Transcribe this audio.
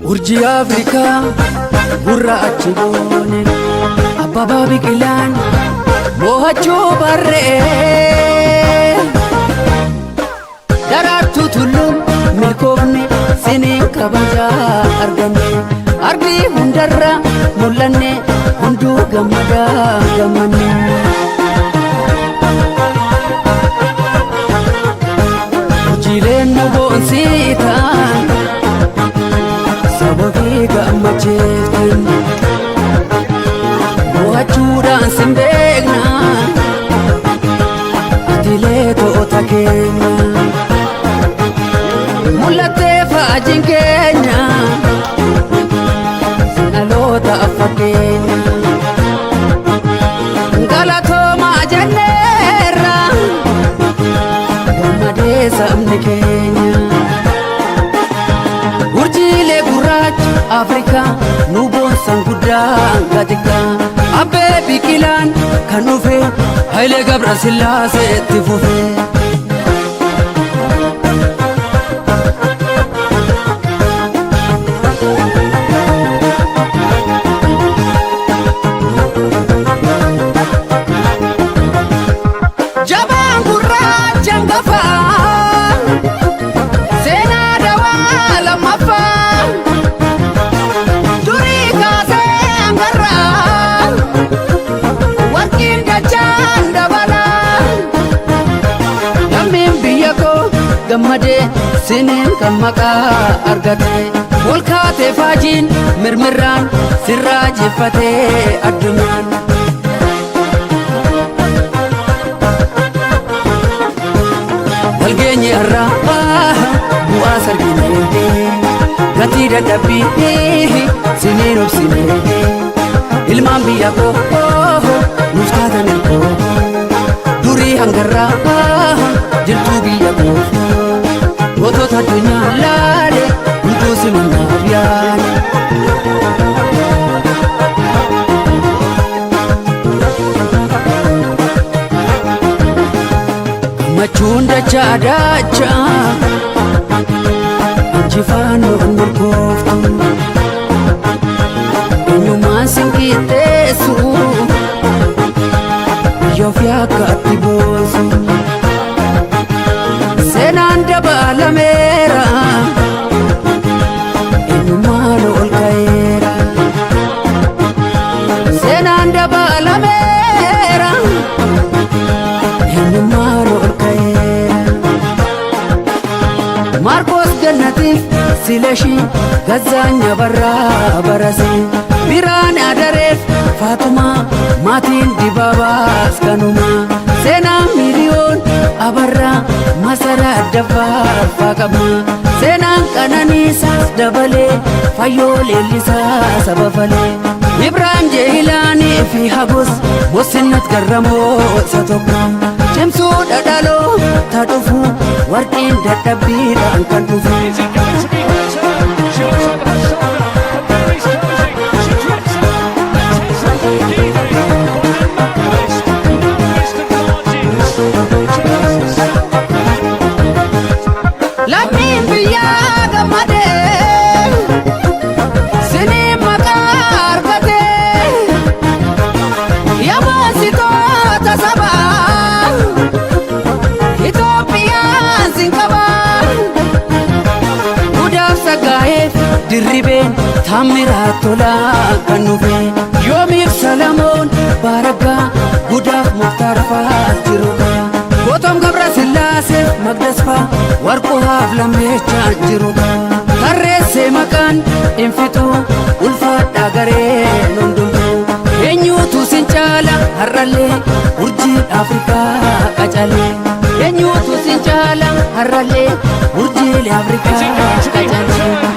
Urjii Afrikaa gurraachi boone Abbabaa Biqilaan mo'achuu barree daraartuu tulluun milkoofne siniin kabajaa arganne ardii hundarra mul'anne hunduu gammadaa gammanne. Urjiileen nu boonsiitaan sababii gammacheeftan mo'achuudhaan sin beekna atilee to'ota keenya mul'attee faajiin keenya dhaloota fakkeenya galatoomaa jenneerra gammadee sabni keenya. Urjiilee gurraacha Afrikaa nu boonsan guddaa gatika Abbee Biqilaan kan dhufe Hayilee Gabrasillaasee itti fufe. Jabaan gurraacha hangafaa gammadee siniin kan maqaa argate ol kaatee faajiin mirmirraan sirraa jeffatee addunyaan. Walgeenyi irraa bu'aa sarginee gatii dadhabbii siniin obsinee ilmaan biyya koo nuuf taatan ilkoo durii hangarraa jirtuu biyya koo. Gootota addunyaa laale hunduu simannaaf yaale. Gammachuun dachaa dachaa injifaannoon milkooftu eenyummaan sin qixxeessu biyya ofii akka atti boonsu. Seenaan dabalameera eenyummaan ol ka'eera. Seenaan dabalameera eenyummaan ol ka'eera. Maarqos Gannatiif Silashii Gazzaanya Barraa Barasee Biraan Adareef Faatumaa maatiin Dibaabaas kanumaa. Seenaan miliyoon Abarraa Masaraa Addaffaa qabna. Seenaan Qananiisaas dabalee Fayyoo Leellisaa saba falee. Ibraahim Jehilaanii fi Habus Bosinnat Garramoo isa tokko. Cimsuu dhadhaloo taa dhufu warqiin dadhabbiidhaan kan dhufu. Lammiin biyyaa gammadee siniin maqaa argatee yamoonsitoota sabaa Itoophiyaan sin qabaa. Gudaaf sagaayeef dirribeen taammiraa tolaa kan dhufe yoomiif Salamoon Baaraggaa gudaaf Muktaar fa'aa jiruudha. Gootom Gabrasillaaseef Magdas fa'aa warquhaaf lammeechaa jiruudha. Tarreessee maqaan infituu ulfaadhaa gareen hundumtuu eenyuutu sin caala har'allee urjii Afrikaa qacalee. Eenyuutu sin caala har'allee urjiilee Afrikaa qacalee.